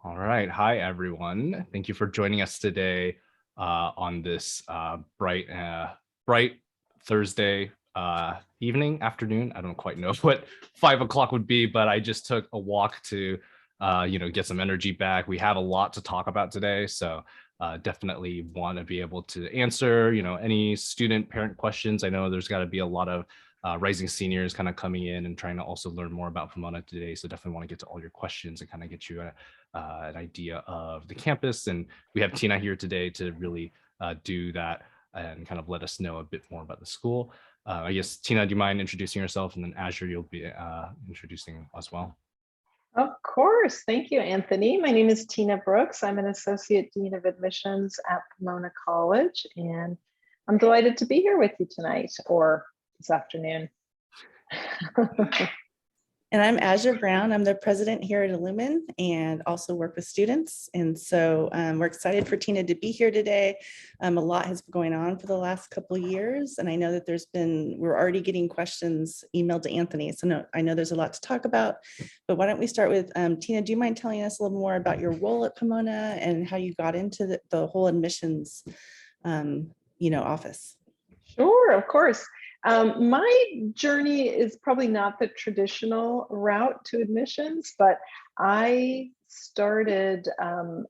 All right. Hi, everyone. Thank you for joining us today on this bright Thursday evening, afternoon. I don't quite know what 5 o'clock would be, but I just took a walk to, get some energy back. We have a lot to talk about today, so definitely want to be able to answer, any student parent questions. I know there's got to be a lot of rising seniors kind of coming in and trying to also learn more about Pomona today. So definitely want to get to all your questions and kind of get you an idea of the campus. And we have Tina here today to really do that and kind of let us know a bit more about the school. I guess, Tina, do you mind introducing yourself? And then Azure, you'll be introducing as well. Of course. Thank you, Anthony. My name is Tina Brooks. I'm an Associate Dean of Admissions at Pomona College, and I'm delighted to be here with you tonight or this afternoon. And I'm Azure Brown. I'm the president here at Illumin and also work with students. And so we're excited for Tina to be here today. A lot has been going on for the last couple of years. And I know that we're already getting questions emailed to Anthony. So I know there's a lot to talk about, but why don't we start with Tina, do you mind telling us a little more about your role at Pomona and how you got into the whole admissions office? Sure, of course. My journey is probably not the traditional route to admissions, but I started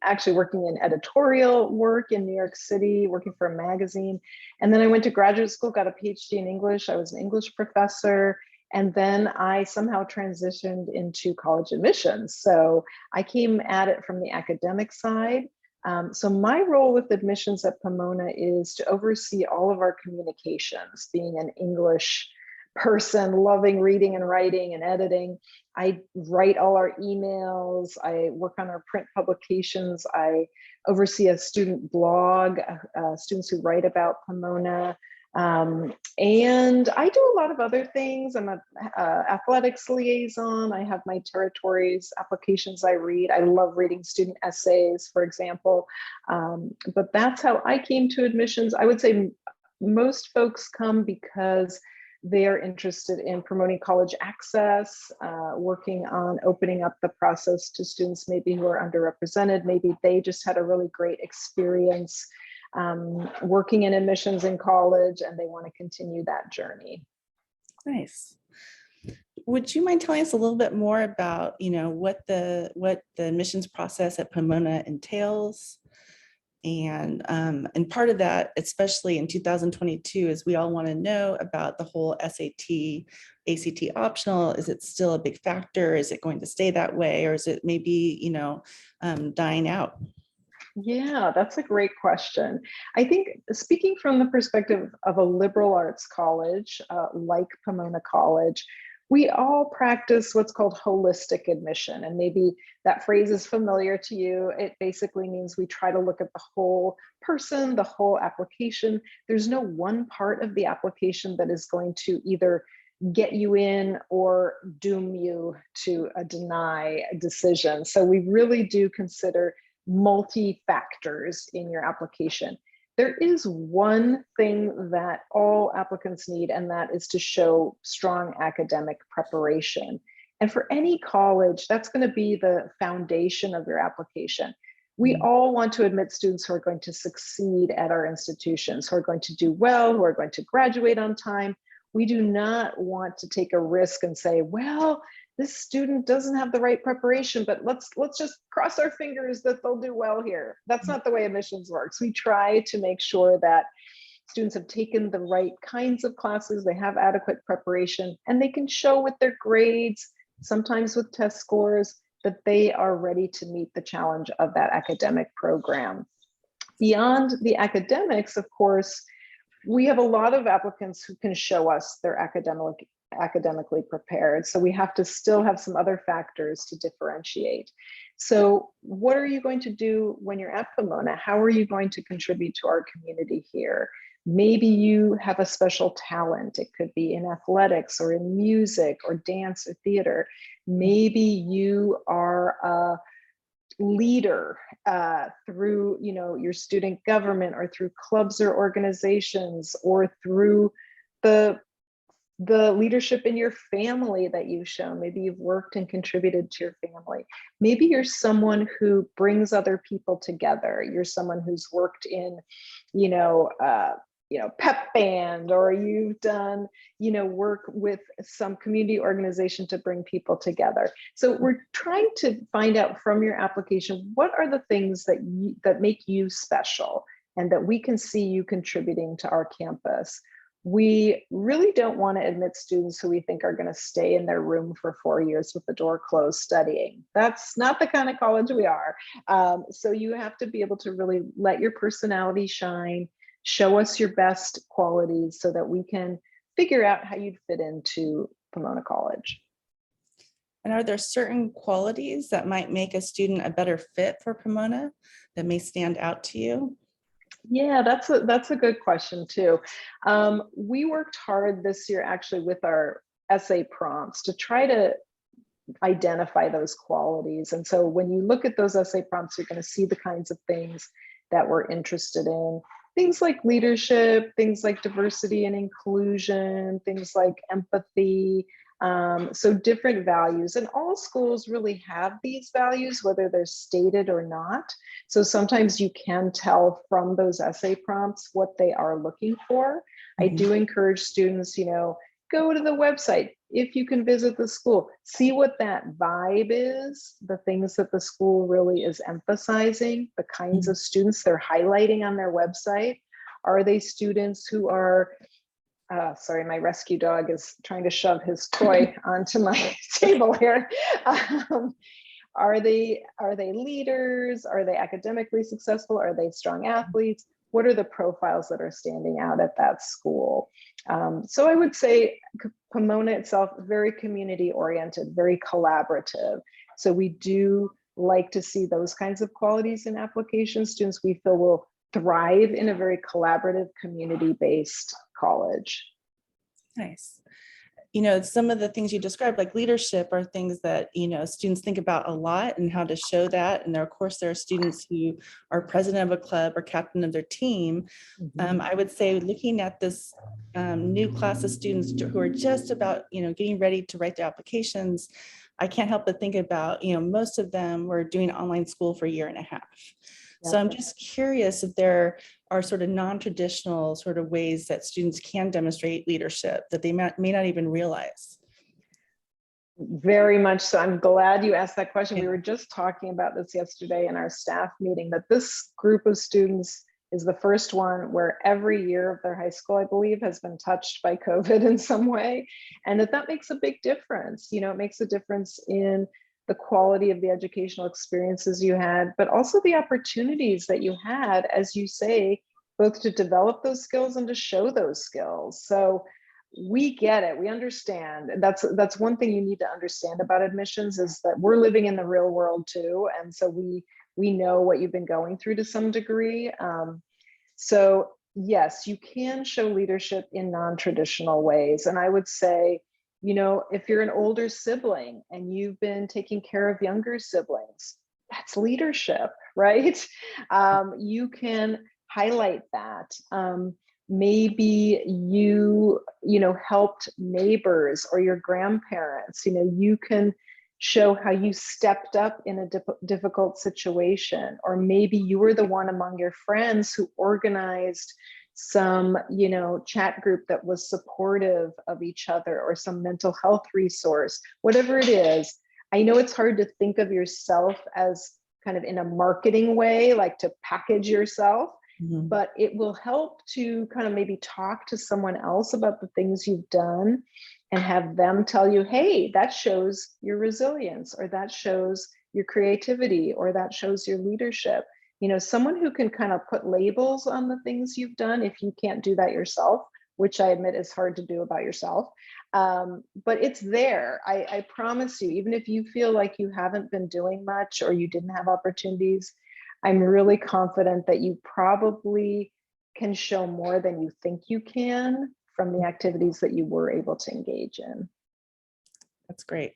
actually working in editorial work in New York City, working for a magazine. And then I went to graduate school, got a PhD in English. I was an English professor. And then I somehow transitioned into college admissions. So I came at it from the academic side. So my role with admissions at Pomona is to oversee all of our communications. Being an English person, loving reading and writing and editing, I write all our emails, I work on our print publications, I oversee a student blog, students who write about Pomona. And I do a lot of other things. I'm an athletics liaison. I have my territories, applications I read. I love reading student essays, for example. But that's how I came to admissions. I would say most folks come because they're interested in promoting college access, working on opening up the process to students maybe who are underrepresented. Maybe they just had a really great experience working in admissions in college and they want to continue that journey. Nice. Would you mind telling us a little bit more about, what the admissions process at Pomona entails? And part of that, especially in 2022, is we all want to know about the whole SAT, ACT optional. Is it still a big factor? Is it going to stay that way? Or is it maybe, dying out? Yeah, that's a great question. I think speaking from the perspective of a liberal arts college like Pomona College, we all practice what's called holistic admission. And maybe that phrase is familiar to you. It basically means we try to look at the whole person, the whole application. There's no one part of the application that is going to either get you in or doom you to a deny decision. So we really do consider multi-factors in your application. There is one thing that all applicants need, and that is to show strong academic preparation. And for any college, that's going to be the foundation of your application. We all want to admit students who are going to succeed at our institutions, who are going to do well, who are going to graduate on time. We do not want to take a risk and say, well, this student doesn't have the right preparation, but let's just cross our fingers that they'll do well here. That's not the way admissions works. We try to make sure that students have taken the right kinds of classes, they have adequate preparation, and they can show with their grades, sometimes with test scores, that they are ready to meet the challenge of that academic program. Beyond the academics, of course, we have a lot of applicants who can show us their academically prepared. So we have to still have some other factors to differentiate. So what are you going to do when you're at Pomona? How are you going to contribute to our community here? Maybe you have a special talent. It could be in athletics or in music or dance or theater. Maybe you are a leader through your student government or through clubs or organizations or through the the leadership in your family that you've shown. Maybe you've worked and contributed to your family. Maybe you're someone who brings other people together. You're someone who's worked in, you know, pep band, or you've done, work with some community organization to bring people together. So we're trying to find out from your application, what are the things that make you special and that we can see you contributing to our campus. We really don't want to admit students who we think are going to stay in their room for 4 years with the door closed studying. That's not the kind of college we are. So you have to be able to really let your personality shine, show us your best qualities so that we can figure out how you'd fit into Pomona College. And are there certain qualities that might make a student a better fit for Pomona that may stand out to you? Yeah, that's a good question too. We worked hard this year actually with our essay prompts to try to identify those qualities. And so when you look at those essay prompts, you're going to see the kinds of things that we're interested in. Things like leadership, things like diversity and inclusion, things like empathy. So different values, and all schools really have these values, whether they're stated or not. So sometimes you can tell from those essay prompts what they are looking for. I do encourage students, go to the website. If you can visit the school, see what that vibe is, the things that the school really is emphasizing, the kinds of students they're highlighting on their website. Are they students who are, sorry, my rescue dog is trying to shove his toy onto my table here. Are they leaders? Are they academically successful? Are they strong athletes? What are the profiles that are standing out at that school? So I would say Pomona itself, very community oriented, very collaborative. So we do like to see those kinds of qualities in applications. Students we feel will thrive in a very collaborative, community-based college. Nice. Some of the things you described, like leadership, are things that, students think about a lot and how to show that. And there, of course, there are students who are president of a club or captain of their team. I would say looking at this new class of students who are just about, getting ready to write their applications, I can't help but think about, most of them were doing online school for a year and a half. So I'm just curious if there are sort of non-traditional sort of ways that students can demonstrate leadership that they may not even realize. Very much so. I'm glad you asked that question. We were just talking about this yesterday in our staff meeting, that this group of students is the first one where every year of their high school, I believe, has been touched by COVID in some way. And that makes a big difference. It makes a difference in the quality of the educational experiences you had, but also the opportunities that you had, as you say, both to develop those skills and to show those skills. So we get it, we understand. That's one thing you need to understand about admissions, is that we're living in the real world too. And so we know what you've been going through to some degree. So yes, you can show leadership in non-traditional ways. And I would say, if you're an older sibling and you've been taking care of younger siblings, that's leadership, right? You can highlight that. Maybe you helped neighbors or your grandparents. You can show how you stepped up in a difficult situation, or maybe you were the one among your friends who organized some chat group that was supportive of each other, or some mental health resource, whatever it is. I know it's hard to think of yourself as kind of in a marketing way, like to package yourself, but it will help to kind of maybe talk to someone else about the things you've done and have them tell you, hey, that shows your resilience, or that shows your creativity, or that shows your leadership. Someone who can kind of put labels on the things you've done, if you can't do that yourself, which I admit is hard to do about yourself. But it's there. I promise you, even if you feel like you haven't been doing much or you didn't have opportunities, I'm really confident that you probably can show more than you think you can from the activities that you were able to engage in. That's great.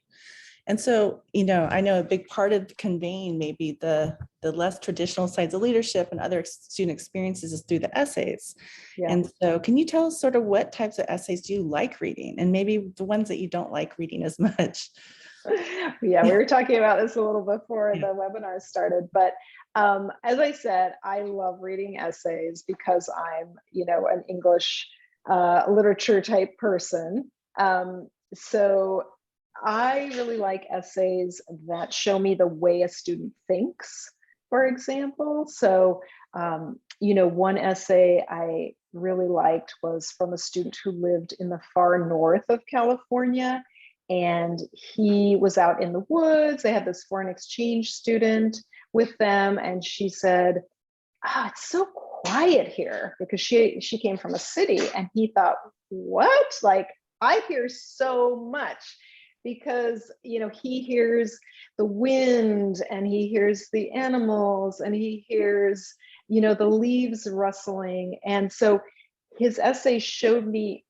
And so, I know a big part of conveying maybe the less traditional sides of leadership and other student experiences is through the essays. Yeah. And so can you tell us sort of what types of essays do you like reading, and maybe the ones that you don't like reading as much? Yeah, we were talking about this a little before Yeah. the webinar started, but as I said, I love reading essays because I'm, an English literature type person. So I really like essays that show me the way a student thinks, for example. So, one essay I really liked was from a student who lived in the far north of California. And he was out in the woods. They had this foreign exchange student with them. And she said, it's so quiet here, because she came from a city, and he thought, what? Like, I hear so much, because he hears the wind, and he hears the animals, and he hears the leaves rustling. And so his essay showed me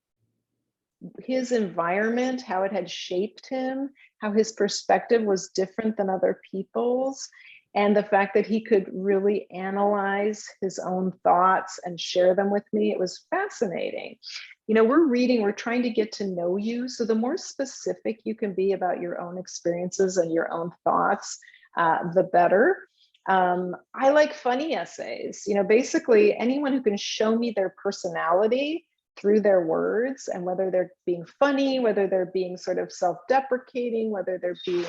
his environment, how it had shaped him, how his perspective was different than other people's, and the fact that he could really analyze his own thoughts and share them with me. It was fascinating. We're trying to get to know you. So the more specific you can be about your own experiences and your own thoughts, the better. I like funny essays. Basically anyone who can show me their personality through their words, and whether they're being funny, whether they're being sort of self-deprecating, whether they're being,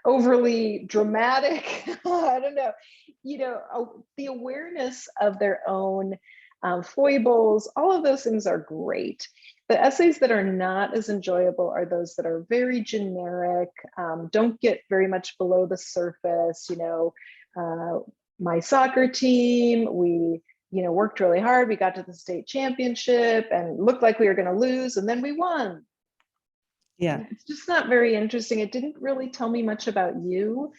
overly dramatic. I don't know, the awareness of their own foibles, all of those things are great. The essays that are not as enjoyable are those that are very generic, don't get very much below the surface. My soccer team, we worked really hard. We got to the state championship and looked like we were going to lose, and then we won. Yeah. It's just not very interesting. It didn't really tell me much about you.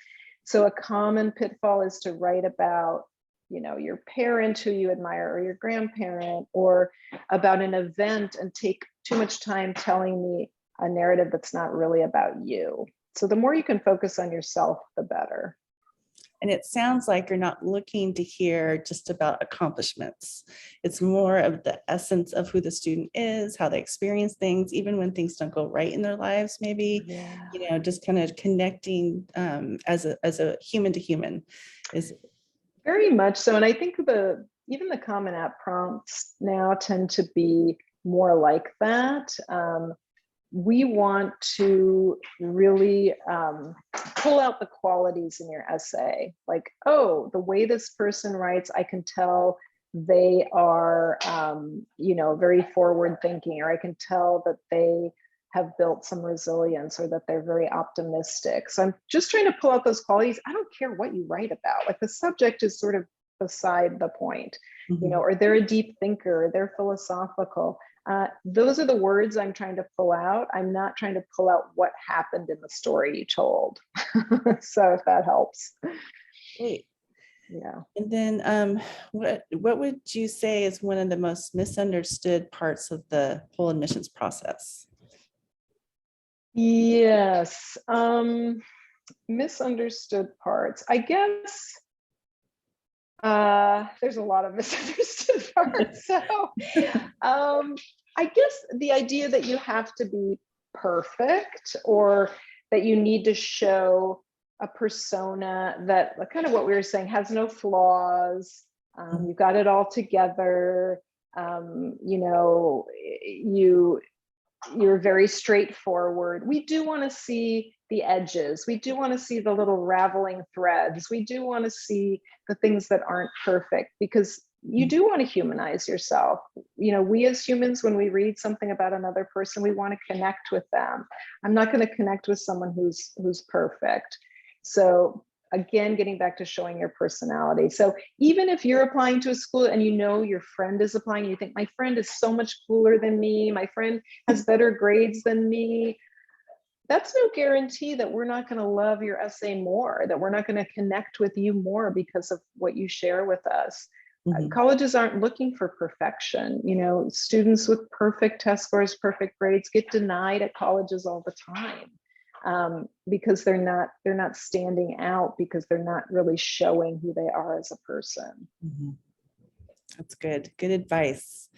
So a common pitfall is to write about, your parent who you admire, or your grandparent, or about an event, and take too much time telling me a narrative that's not really about you. So the more you can focus on yourself, the better. And it sounds like you're not looking to hear just about accomplishments. It's more of the essence of who the student is, how they experience things, even when things don't go right in their lives, maybe, Yeah. just kind of connecting as a human to human is. Very much so. And I think even the Common App prompts now tend to be more like that. We want to really pull out the qualities in your essay. Like, oh, the way this person writes, I can tell they are, very forward thinking, or I can tell that they have built some resilience, or that they're very optimistic. So I'm just trying to pull out those qualities. I don't care what you write about. Like, the subject is sort of beside the point, or they're a deep thinker, they're philosophical. Those are the words I'm trying to pull out. I'm not trying to pull out what happened in the story you told. So if that helps. Great. Yeah. And then what would you say is one of the most misunderstood parts of the whole admissions process? Yes. Misunderstood parts. I guess there's a lot of misunderstood parts. So I guess the idea that you have to be perfect, or that you need to show a persona that, kind of what we were saying, has no flaws. You've got it all together. You're very straightforward. We do want to see the edges. We do want to see the little raveling threads. We do want to see the things that aren't perfect, because you do want to humanize yourself. We as humans, when we read something about another person, we want to connect with them. I'm not going to connect with someone who's perfect. So again, getting back to showing your personality. So even if you're applying to a school and your friend is applying, you think, my friend is so much cooler than me, my friend has better grades than me, that's no guarantee that we're not going to love your essay more, that we're not going to connect with you more because of what you share with us. Mhm. Colleges aren't looking for perfection. You know, students with perfect test scores, perfect grades get denied at colleges all the time, because they're not standing out, because they're not really showing who they are as a person. Mhm. That's good. Good advice.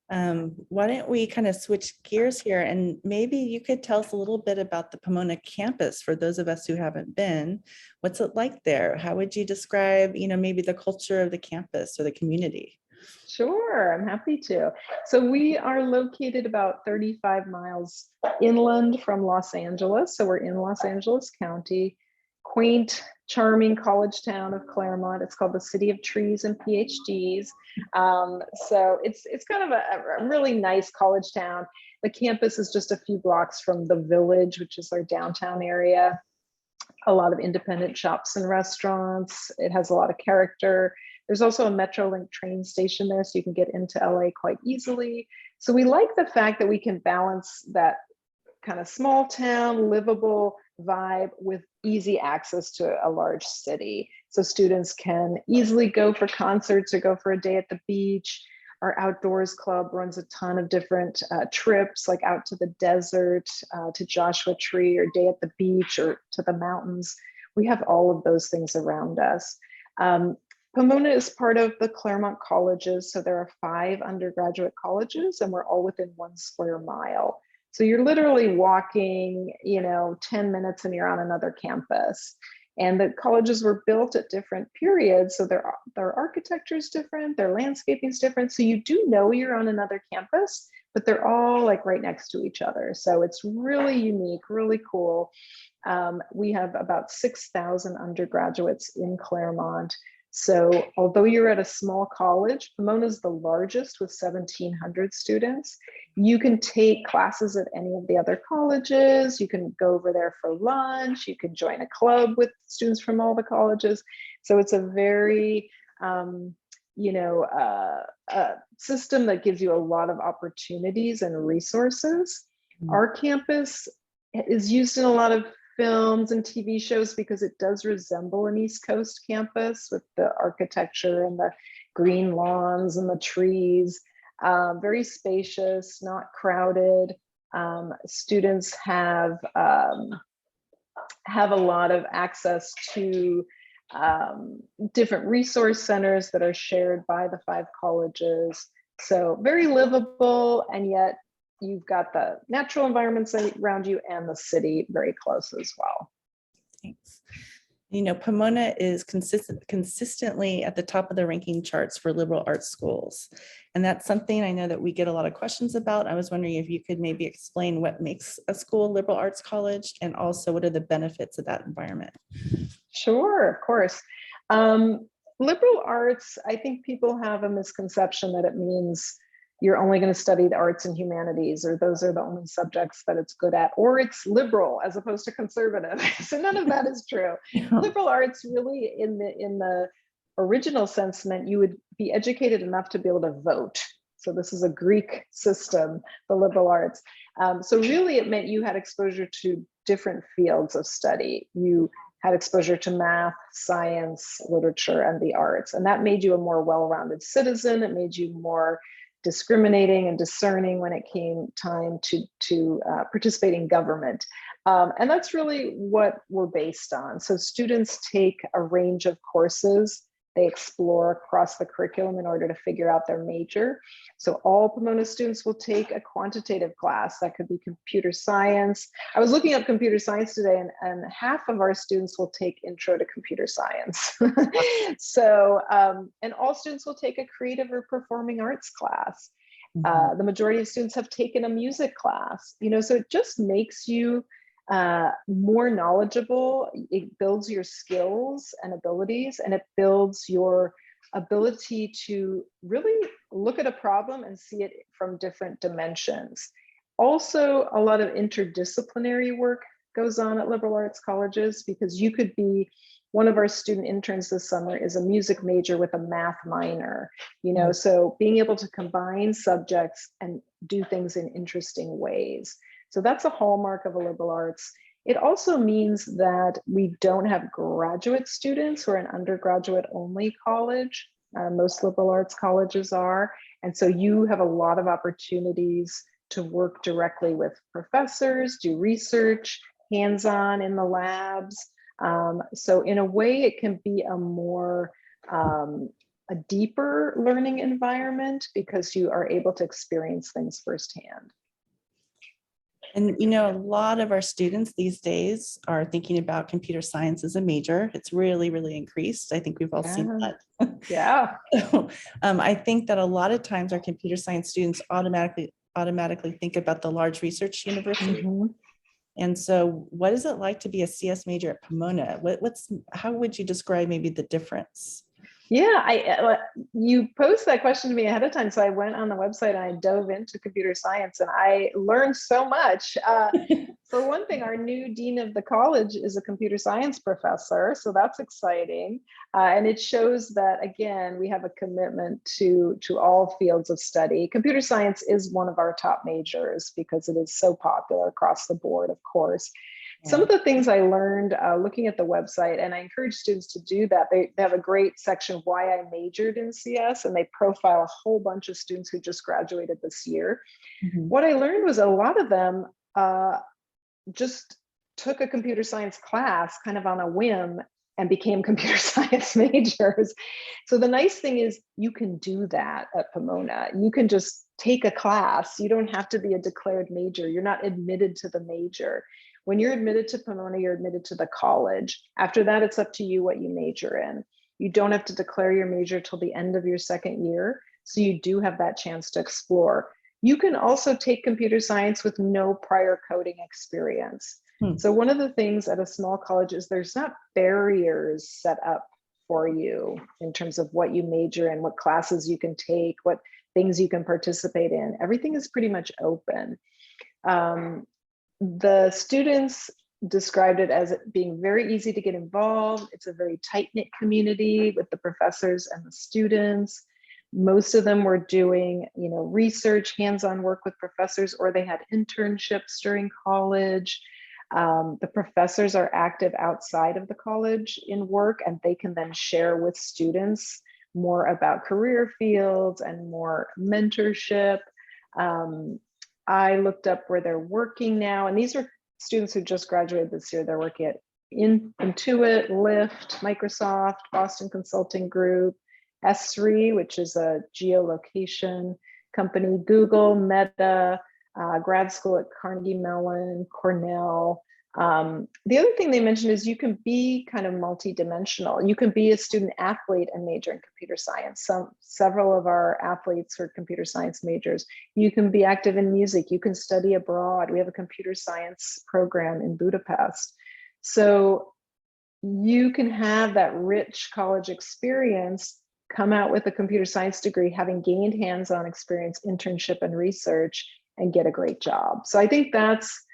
Why don't we kind of switch gears here, and maybe you could tell us a little bit about the Pomona campus for those of us who haven't been. What's it like there? How would you describe, maybe the culture of the campus or the community? Sure, I'm happy to. So we are located about 35 miles inland from Los Angeles. So we're in Los Angeles County, quaint, charming college town of Claremont. It's called the City of Trees and PhDs. So it's kind of a really nice college town. The campus is just a few blocks from the Village, which is our downtown area. A lot of independent shops and restaurants. It has a lot of character. There's also a Metrolink train station there, so you can get into LA quite easily. So we like the fact that we can balance that kind of small town, livable vibe with easy access to a large city. So students can easily go for concerts or go for a day at the beach. Our outdoors club runs a ton of different trips, like out to the desert, to Joshua Tree, or day at the beach, or to the mountains. We have all of those things around us. Pomona is part of the Claremont Colleges. So there are 5 undergraduate colleges, and we're all within 1 square mile. So you're literally walking, 10 minutes and you're on another campus. And the colleges were built at different periods. So their architecture is different, their landscaping is different. So you do know you're on another campus, but they're all like right next to each other. So it's really unique, really cool. We have about 6,000 undergraduates in Claremont. So although you're at a small college, Pomona is the largest with 1,700 students. You can take classes at any of the other colleges. You can go over there for lunch. You can join a club with students from all the colleges. So it's a very, system that gives you a lot of opportunities and resources. Our campus is used in a lot of films and TV shows because it does resemble an East Coast campus with the architecture and the green lawns and the trees. Very spacious, not crowded. Students have a lot of access to different resource centers that are shared by the 5 colleges. So very livable, and yet you've got the natural environments around you and the city very close as well. Thanks. Pomona is consistently at the top of the ranking charts for liberal arts schools. And that's something I know that we get a lot of questions about. I was wondering if you could maybe explain what makes a school a liberal arts college, and also what are the benefits of that environment? Sure, of course. Liberal arts, I think people have a misconception that it means you're only going to study the arts and humanities, or those are the only subjects that it's good at, or it's liberal as opposed to conservative. So none of that is true. Liberal arts really in the original sense meant you would be educated enough to be able to vote. So this is a Greek system, the liberal arts. So really it meant you had exposure to different fields of study. You had exposure to math, science, literature, and the arts. And that made you a more well-rounded citizen. It made you more discriminating and discerning when it came time to participate in government. And that's really what we're based on. So students take a range of courses. They explore across the curriculum in order to figure out their major. So all Pomona students will take a quantitative class. That could be computer science. I was looking up computer science today, and half of our students will take intro to computer science. So, and all students will take a creative or performing arts class. The majority of students have taken a music class, so it just makes you more knowledgeable. It builds your skills and abilities, and it builds your ability to really look at a problem and see it from different dimensions. Also, a lot of interdisciplinary work goes on at liberal arts colleges, because you could be, one of our student interns this summer is a music major with a math minor, so being able to combine subjects and do things in interesting ways. So that's a hallmark of a liberal arts. It also means that we don't have graduate students. We're an undergraduate only college. Most liberal arts colleges are. And so you have a lot of opportunities to work directly with professors, do research, hands-on in the labs. So in a way, it can be a more a deeper learning environment because you are able to experience things firsthand. And a lot of our students these days are thinking about computer science as a major. It's really, really increased. I think we've all seen that. Yeah. So, I think that a lot of times our computer science students automatically think about the large research university. Mm-hmm. And so what is it like to be a CS major at Pomona? How would you describe maybe the difference? Yeah, you posed that question to me ahead of time, so I went on the website and I dove into computer science, and I learned so much. For one thing, our new dean of the college is a computer science professor, so that's exciting, and it shows that again we have a commitment to all fields of study. Computer science is one of our top majors because it is so popular across the board, of course. Some of the things I learned looking at the website, and I encourage students to do that, they have a great section, why I majored in CS, and they profile a whole bunch of students who just graduated this year. Mm-hmm. What I learned was a lot of them just took a computer science class kind of on a whim and became computer science majors. So the nice thing is you can do that at Pomona. You can just take a class. You don't have to be a declared major. You're not admitted to the major. When you're admitted to Pomona, you're admitted to the college. After that, it's up to you what you major in. You don't have to declare your major till the end of your second year. So you do have that chance to explore. You can also take computer science with no prior coding experience. So one of the things at a small college is there's not barriers set up for you in terms of what you major in, what classes you can take, what things you can participate in. Everything is pretty much open. The students described it as it being very easy to get involved. It's a very tight-knit community with the professors and the students. Most of them were doing, research, hands-on work with professors, or they had internships during college. The professors are active outside of the college in work, and they can then share with students more about career fields and more mentorship. I looked up where they're working now, and these are students who just graduated this year. They're working at Intuit, Lyft, Microsoft, Boston Consulting Group, S3, which is a geolocation company, Google, Meta, grad school at Carnegie Mellon, Cornell. The other thing they mentioned is you can be kind of multidimensional. You can be a student athlete and major in computer science. Several of our athletes are computer science majors. You can be active in music. You can study abroad. We have a computer science program in Budapest. So you can have that rich college experience, come out with a computer science degree, having gained hands-on experience, internship, and research, and get a great job. So I think that's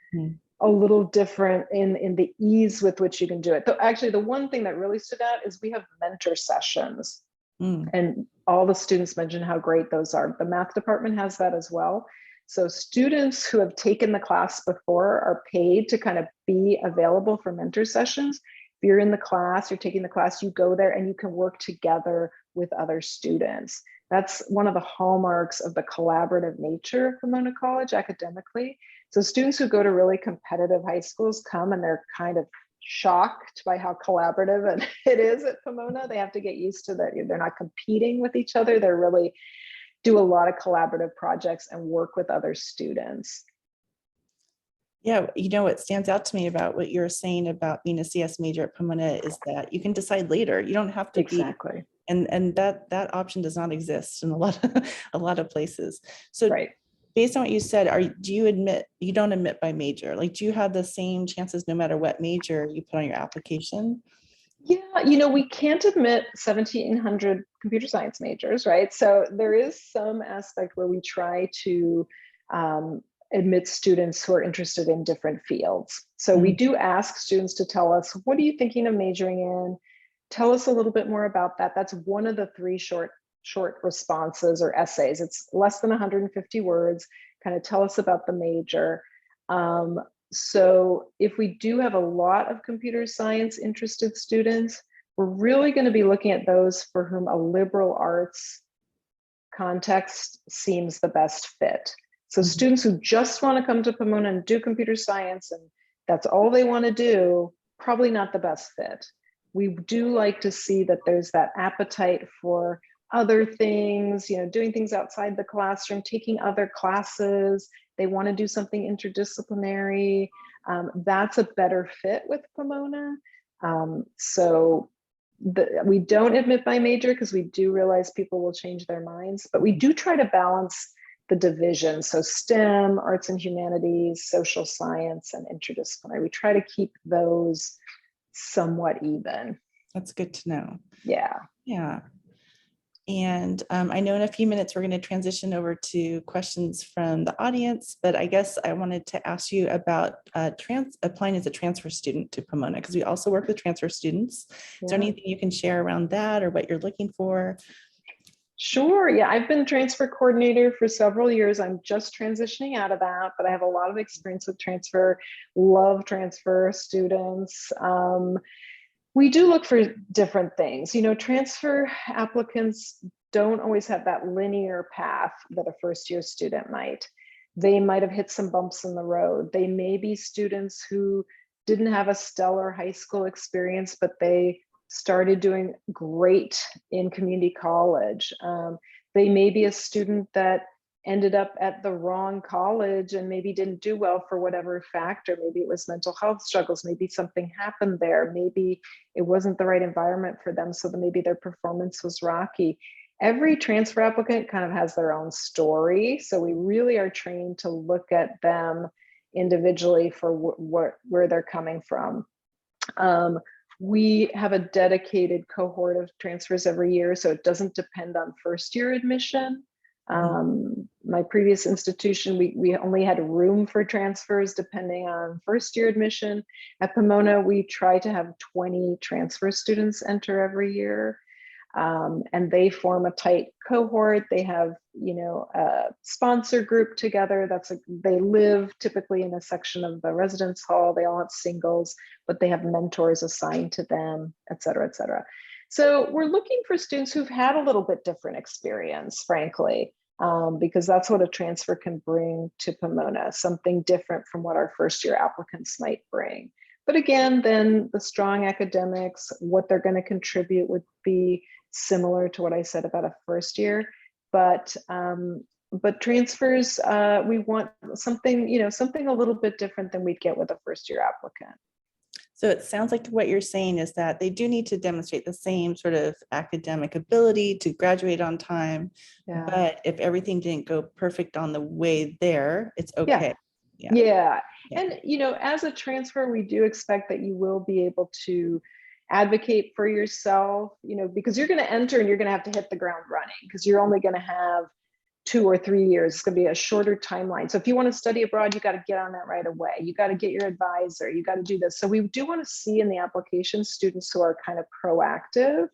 a little different in the ease with which you can do it. Though actually, the one thing that really stood out is we have mentor sessions, and all the students mentioned how great those are. The math department has that as well. So students who have taken the class before are paid to kind of be available for mentor sessions. If you're in the class, you're taking the class, you go there and you can work together with other students. That's one of the hallmarks of the collaborative nature of Pomona College academically. So students who go to really competitive high schools come and they're kind of shocked by how collaborative it is at Pomona. They have to get used to that. They're not competing with each other. They're really do a lot of collaborative projects and work with other students. Yeah, what stands out to me about what you're saying about being a CS major at Pomona is that you can decide later. You don't have to Exactly. And that option does not exist in a lot of places. So right. Based on what you said, you don't admit by major? Like, do you have the same chances no matter what major you put on your application? Yeah, we can't admit 1,700 computer science majors, right? So there is some aspect where we try to admit students who are interested in different fields. So we do ask students to tell us, what are you thinking of majoring in? Tell us a little bit more about that. That's one of the 3 short responses or essays. It's less than 150 words, kind of tell us about the major. So if we do have a lot of computer science interested students, we're really going to be looking at those for whom a liberal arts context seems the best fit. So students who just want to come to Pomona and do computer science and that's all they want to do, probably not the best fit. We do like to see that there's that appetite for other things, doing things outside the classroom, taking other classes. They want to do something interdisciplinary. That's a better fit with Pomona. We don't admit by major because we do realize people will change their minds, but we do try to balance the division. So STEM, arts and humanities, social science, and interdisciplinary. We try to keep those somewhat even. That's good to know. Yeah. Yeah. And I know in a few minutes, we're going to transition over to questions from the audience, but I guess I wanted to ask you about applying as a transfer student to Pomona, because we also work with transfer students. Is there anything you can share around that or what you're looking for? Sure. Yeah, I've been transfer coordinator for several years. I'm just transitioning out of that, but I have a lot of experience with transfer, love transfer students. We do look for different things. Transfer applicants don't always have that linear path that a first-year student might. They might have hit some bumps in the road. They may be students who didn't have a stellar high school experience, but they started doing great in community college. They may be a student that ended up at the wrong college and maybe didn't do well for whatever factor. Maybe it was mental health struggles. Maybe something happened there. Maybe it wasn't the right environment for them. So maybe their performance was rocky. Every transfer applicant kind of has their own story. So we really are trained to look at them individually for where they're coming from. We have a dedicated cohort of transfers every year, so it doesn't depend on first year admission. My previous institution, we only had room for transfers depending on first year admission. At Pomona, we try to have 20 transfer students enter every year. And they form a tight cohort. They have, a sponsor group together. They live typically in a section of the residence hall. They all have singles, but they have mentors assigned to them, et cetera, et cetera. So we're looking for students who've had a little bit different experience, frankly, because that's what a transfer can bring to Pomona, something different from what our first year applicants might bring. But again, then the strong academics, what they're going to contribute would be similar to what I said about a first year. But transfers, we want something, something a little bit different than we'd get with a first year applicant. So it sounds like what you're saying is that they do need to demonstrate the same sort of academic ability to graduate on time. Yeah. But if everything didn't go perfect on the way there, it's okay. Yeah. And, as a transfer, we do expect that you will be able to advocate for yourself, because you're going to enter and you're going to have to hit the ground running because you're only going to have 2 or 3 years. It's going to be a shorter timeline. So if you want to study abroad, you got to get on that right away. You got to get your advisor. You got to do this. So we do want to see in the application students who are kind of proactive.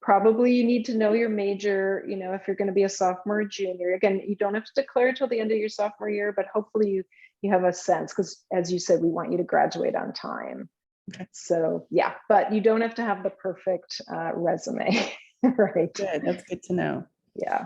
Probably you need to know your major, if you're going to be a sophomore or junior. Again, you don't have to declare till the end of your sophomore year, but hopefully you have a sense because, as you said, we want you to graduate on time. Okay. So yeah, but you don't have to have the perfect resume, right? Good. That's good to know. Yeah.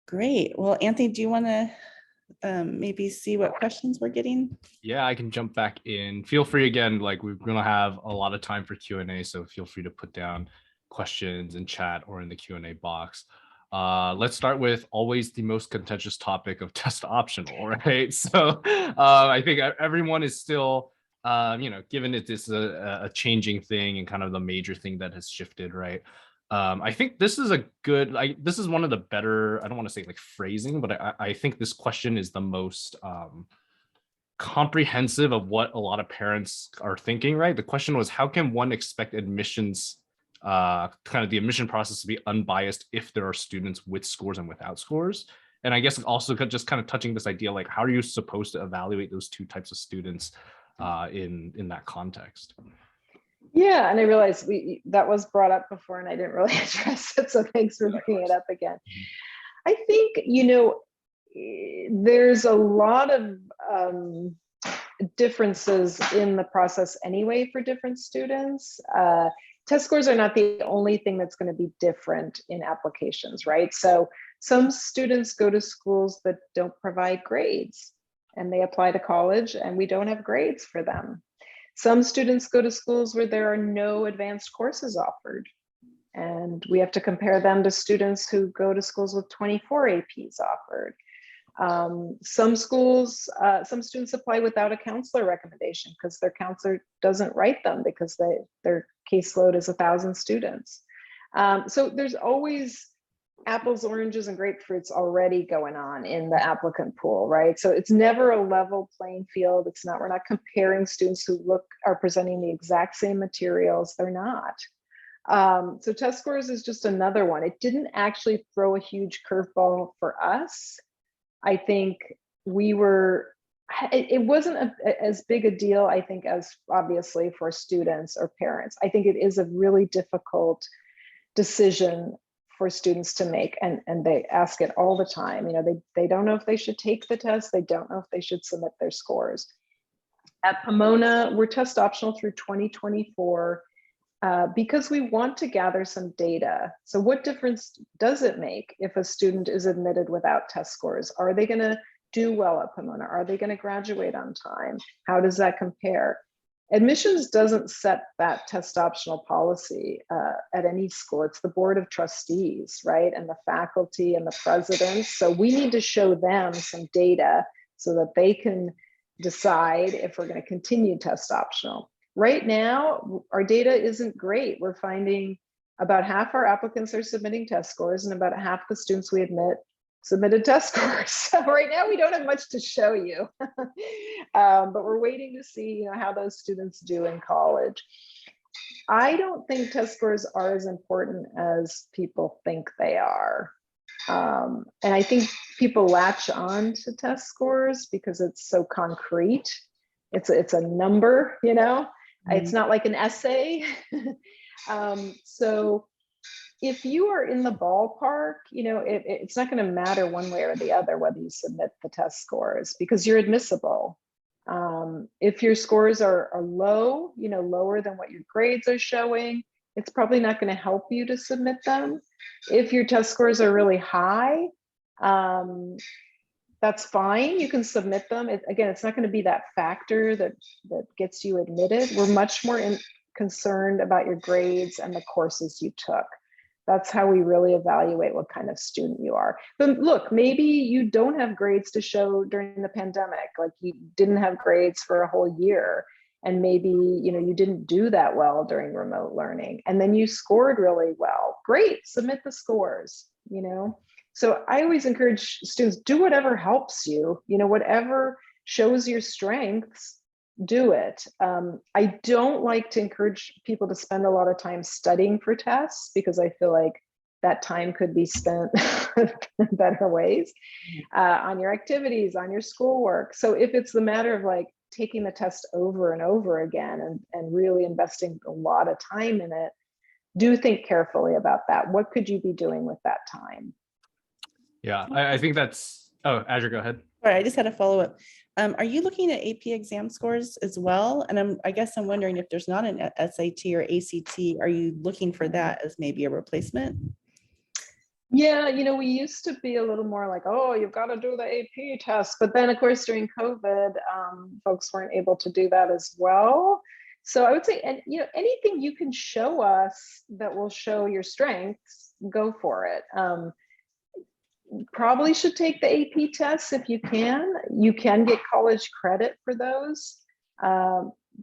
Great. Well, Anthony, do you want to maybe see what questions we're getting? Yeah, I can jump back in. Feel free again, like we're going to have a lot of time for Q&A, so feel free to put down questions in chat or in the Q&A box. Let's start with always the most contentious topic of test optional, right? So I think everyone is still, given that this is a changing thing and kind of the major thing that has shifted, right? I think this is this is one of the better, I don't want to say like phrasing, but I think this question is the most comprehensive of what a lot of parents are thinking, right? The question was, how can one expect admissions, kind of the admission process to be unbiased if there are students with scores and without scores? And I guess also just kind of touching this idea, like how are you supposed to evaluate those two types of students in that context? Yeah, and I realized that was brought up before and I didn't really address it, so thanks for bringing it up again. I think, there's a lot of differences in the process anyway for different students. Test scores are not the only thing that's going to be different in applications, right? So some students go to schools that don't provide grades and they apply to college and we don't have grades for them. Some students go to schools where there are no advanced courses offered, and we have to compare them to students who go to schools with 24 APs offered. Some schools, some students apply without a counselor recommendation because their counselor doesn't write them because their caseload is 1,000 students. So there's always apples, oranges, and grapefruits already going on in the applicant pool, right? So it's never a level playing field. It's not, we're not comparing students who are presenting the exact same materials. They're not. So test scores is just another one. It didn't actually throw a huge curveball for us. I think it wasn't as big a deal, I think, as obviously for students or parents. I think it is a really difficult decision for students to make, and they ask it all the time. You know, they don't know if they should take the test. They don't know if they should submit their scores. At Pomona, we're test optional through 2024 because we want to gather some data. So what difference does it make if a student is admitted without test scores? Are they going to do well at Pomona? Are they going to graduate on time? How does that compare? Admissions doesn't set that test optional policy at any school. It's the board of trustees, right? And the faculty and the presidents. So we need to show them some data so that they can decide if we're going to continue test optional. Right now, our data isn't great. We're finding about half our applicants are submitting test scores and about half the students we admit submitted test scores. So right now we don't have much to show you, but we're waiting to see, how those students do in college. I don't think test scores are as important as people think they are. And I think people latch on to test scores because it's so concrete. It's a number, It's not like an essay. So if you are in the ballpark, it's not going to matter one way or the other whether you submit the test scores because you're admissible. If your scores are low, lower than what your grades are showing, it's probably not going to help you to submit them. If your test scores are really high, that's fine. You can submit them. Again, it's not going to be that factor that gets you admitted. We're much more concerned about your grades and the courses you took. That's how we really evaluate what kind of student you are. But look, maybe you don't have grades to show during the pandemic, like you didn't have grades for a whole year. And maybe, you didn't do that well during remote learning. And then you scored really well. Great, submit the scores, So I always encourage students, do whatever helps you, whatever shows your strengths, do it. I don't like to encourage people to spend a lot of time studying for tests because I feel like that time could be spent in better ways on your activities, on your schoolwork. So if it's the matter of like taking the test over and over again and really investing a lot of time in it, do think carefully about that. What could you be doing with that time? Yeah, I think that's, oh, Azure, go ahead. All right, I just had a follow-up. Are you looking at AP exam scores as well? And I guess I'm wondering if there's not an SAT or ACT, are you looking for that as maybe a replacement? Yeah, we used to be a little more like, oh, you've got to do the AP test. But then, of course, during COVID, folks weren't able to do that as well. So I would say, and anything you can show us that will show your strengths, go for it. Probably should take the AP tests if you can. You can get college credit for those.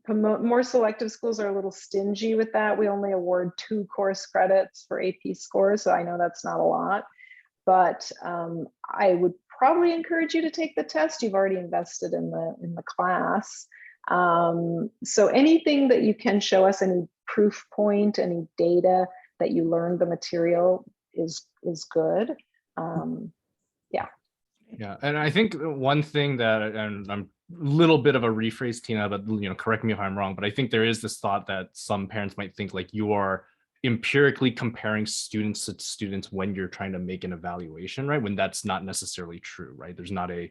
More selective schools are a little stingy with that. We only award 2 course credits for AP scores, so I know that's not a lot. But I would probably encourage you to take the test. You've already invested in the class. So anything that you can show us, any proof point, any data that you learned the material is good. Yeah, and I think one thing that, and I'm a little bit of a rephrase, Tina, but correct me if I'm wrong, but I think there is this thought that some parents might think like you are empirically comparing students to students when you're trying to make an evaluation, right? When that's not necessarily true, right? There's not a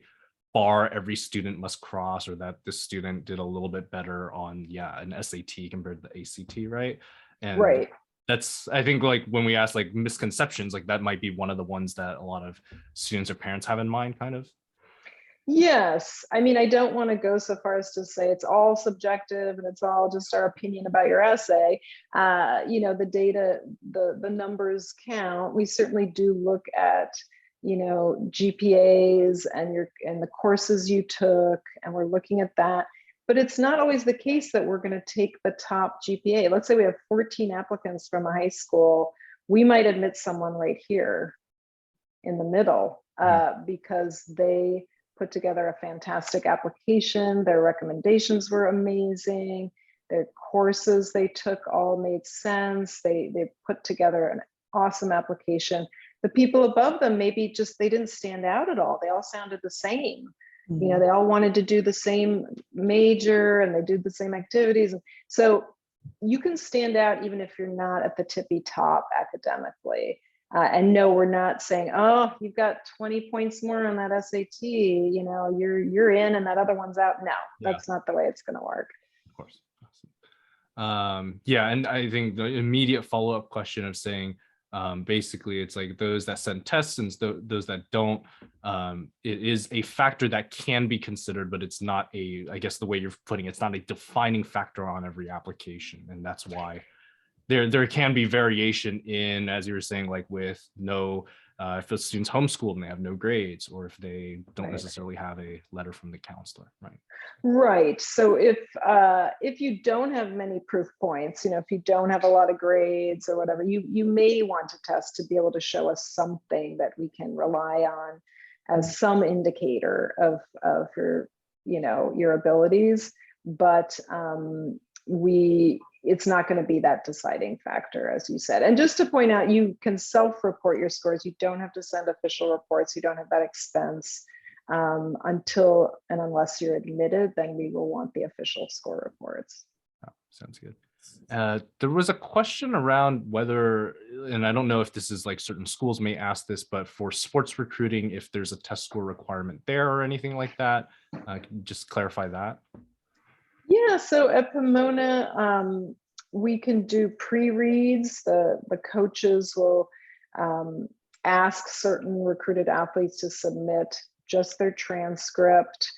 bar every student must cross, or that this student did a little bit better on an SAT compared to the ACT, right? And Right. that's, I think, like when we ask like misconceptions, like that might be one of the ones that a lot of students or parents have in mind, kind of. Yes. I mean, I don't want to go so far as to say it's all subjective and it's all just our opinion about your essay. The data, the numbers count. We certainly do look at, GPAs and the courses you took, and we're looking at that. But it's not always the case that we're going to take the top GPA. Let's say we have 14 applicants from a high school. We might admit someone right here in the middle because they put together a fantastic application. Their recommendations were amazing. Their courses they took all made sense. They put together an awesome application. The people above them, maybe just they didn't stand out at all. They all sounded the same. Mhm. They all wanted to do the same major and they did the same activities. So you can stand out even if you're not at the tippy top academically. And no, we're not saying, oh, you've got 20 points more on that SAT, you're in and that other one's out. No, that's not the way it's going to work. Of course. Awesome. And I think the immediate follow-up question of saying, basically it's like those that send tests and those that don't, it is a factor that can be considered, but it's not I guess the way you're putting it, it's not a defining factor on every application. And that's why there can be variation in, as you were saying, like with if a student's homeschooled and they have no grades, or if they don't necessarily have a letter from the counselor, right? Right. So if you don't have many proof points, if you don't have a lot of grades or whatever, you may want to test to be able to show us something that we can rely on as some indicator of your abilities. But it's not going to be that deciding factor, as you said. And just to point out, you can self-report your scores. You don't have to send official reports. You don't have that expense until and unless you're admitted. Then we will want the official score reports. Oh, sounds good. There was a question around whether, and I don't know if this is like certain schools may ask this, but for sports recruiting, if there's a test score requirement there or anything like that, can you just clarify that? Yeah, so at Pomona, we can do pre-reads. The coaches will ask certain recruited athletes to submit just their transcript.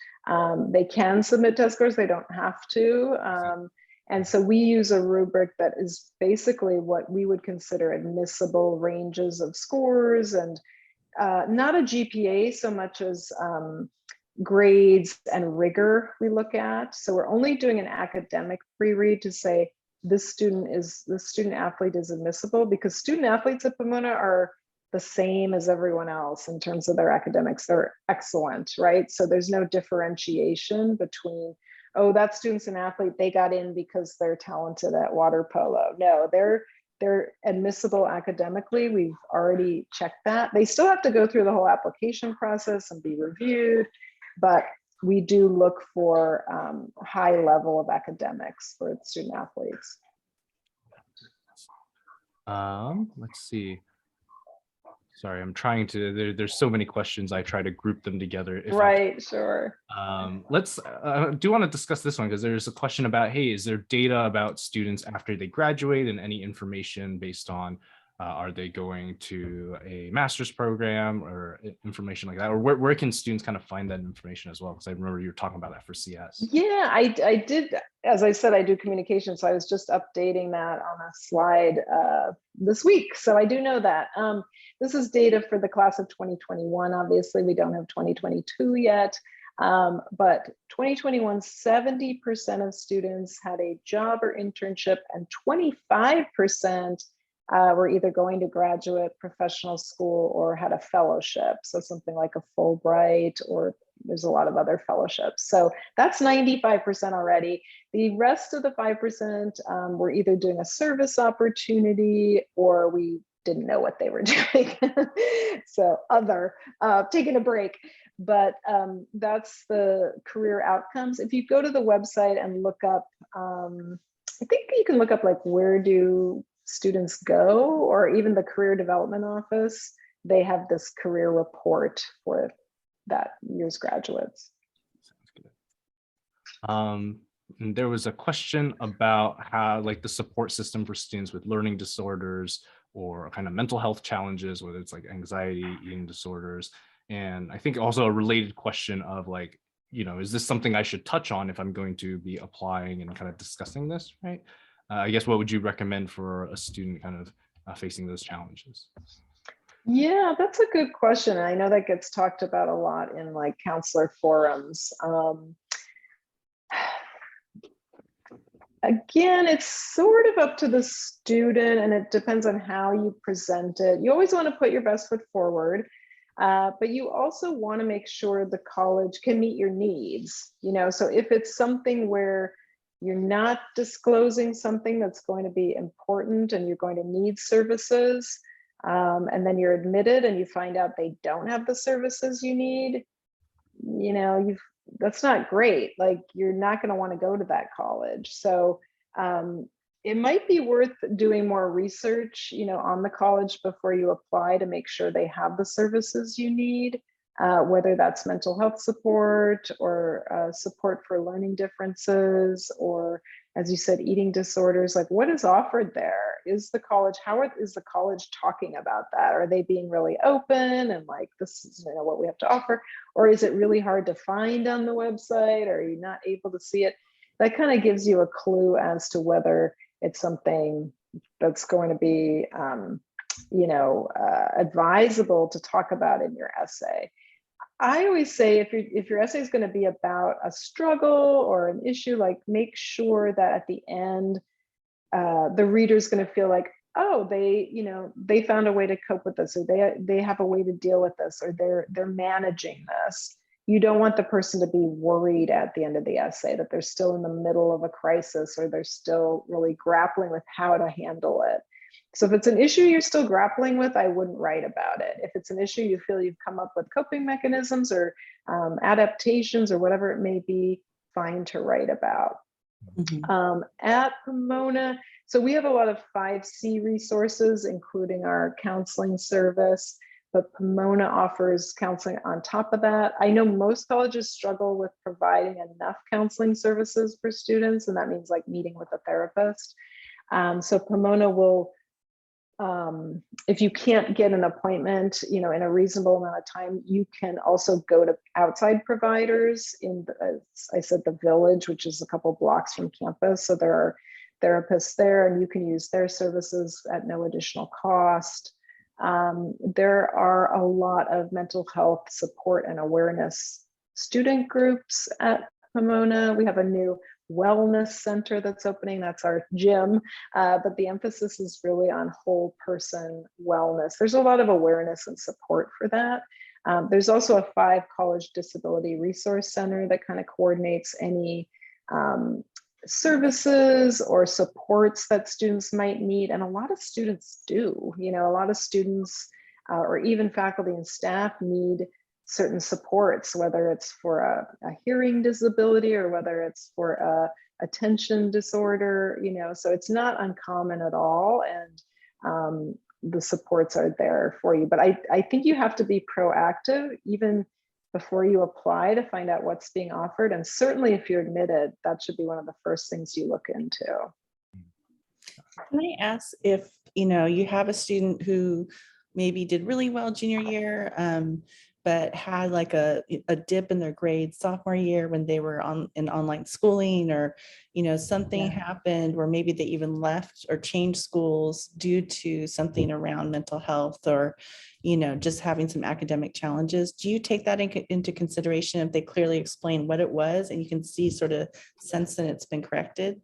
They can submit test scores, they don't have to. And so we use a rubric that is basically what we would consider admissible ranges of scores, and not a GPA so much as grades and rigor we look at. So we're only doing an academic pre-read to say this student athlete is admissible, because student athletes at Pomona are the same as everyone else in terms of their academics. They're excellent, right? So there's no differentiation between, oh, that student's an athlete, they got in because they're talented at water polo. No, they're admissible academically. We've already checked that. They still have to go through the whole application process and be reviewed, but we do look for high level of academics for student athletes. Let's see. Sorry, I'm trying to, there's so many questions. I try to group them together. Right, sure. Let's do want to discuss this one, because there's a question about, hey, is there data about students after they graduate, and any information based on are they going to a master's program or information like that? Or where can students kind of find that information as well? Because I remember you were talking about that for CS. Yeah, I did. As I said, I do communication. So I was just updating that on a slide this week. So I do know that. This is data for the class of 2021. Obviously, we don't have 2022 yet. But 2021, 70% of students had a job or internship, and 25% were either going to graduate professional school or had a fellowship. So something like a Fulbright, or there's a lot of other fellowships. So that's 95% already. The rest of the 5% were either doing a service opportunity, or we didn't know what they were doing. So taking a break. But that's the career outcomes. If you go to the website and look up, I think you can look up like, where do students go, or even the career development office, they have this career report for that year's graduates. Sounds good. And there was a question about how, like, the support system for students with learning disorders or kind of mental health challenges, whether it's like anxiety, eating disorders. And I think also a related question of like, is this something I should touch on if I'm going to be applying and kind of discussing this, right? I guess what would you recommend for a student kind of facing those challenges? Yeah, that's a good question. I know that gets talked about a lot in like counselor forums. Again, it's sort of up to the student and it depends on how you present it. You always want to put your best foot forward, but you also want to make sure the college can meet your needs. So if it's something where you're not disclosing something that's going to be important and you're going to need services, and then you're admitted and you find out they don't have the services you need, that's not great. Like, you're not going to want to go to that college. So it might be worth doing more research, on the college before you apply to make sure they have the services you need, whether that's mental health support or support for learning differences, or, as you said, eating disorders. Like, what is offered there? Is the college, is the college talking about that? Are they being really open and like, this is what we have to offer? Or is it really hard to find on the website? Or are you not able to see it? That kind of gives you a clue as to whether it's something that's going to be, advisable to talk about in your essay. I always say if your essay is going to be about a struggle or an issue, like, make sure that at the end, the reader's going to feel like, oh, they found a way to cope with this, or they have a way to deal with this, or they're managing this. You don't want the person to be worried at the end of the essay that they're still in the middle of a crisis, or they're still really grappling with how to handle it. So if it's an issue you're still grappling with, I wouldn't write about it. If it's an issue you feel you've come up with coping mechanisms or adaptations or whatever it may be, fine to write about. Mm-hmm. At Pomona, so we have a lot of 5C resources, including our counseling service, but Pomona offers counseling on top of that. I know most colleges struggle with providing enough counseling services for students, and that means like meeting with a therapist. So Pomona will, if you can't get an appointment, in a reasonable amount of time, you can also go to outside providers in, as I said, the Village, which is a couple blocks from campus. So there are therapists there, and you can use their services at no additional cost. There are a lot of mental health support and awareness student groups at Pomona. We have a new wellness center that's opening. That's our gym, but the emphasis is really on whole person wellness. There's a lot of awareness and support for that. There's also a 5-college disability resource center that kind of coordinates any services or supports that students might need, and a lot of students do. A lot of students or even faculty and staff need certain supports, whether it's for a hearing disability or whether it's for a attention disorder, so it's not uncommon at all. And the supports are there for you. But I think you have to be proactive even before you apply to find out what's being offered. And certainly if you're admitted, that should be one of the first things you look into. Can I ask if, you have a student who maybe did really well junior year, but had like a dip in their grades sophomore year when they were in online schooling, or, something happened where maybe they even left or changed schools due to something around mental health, or, just having some academic challenges. Do you take that into consideration if they clearly explain what it was and you can see sort of sense that it's been corrected?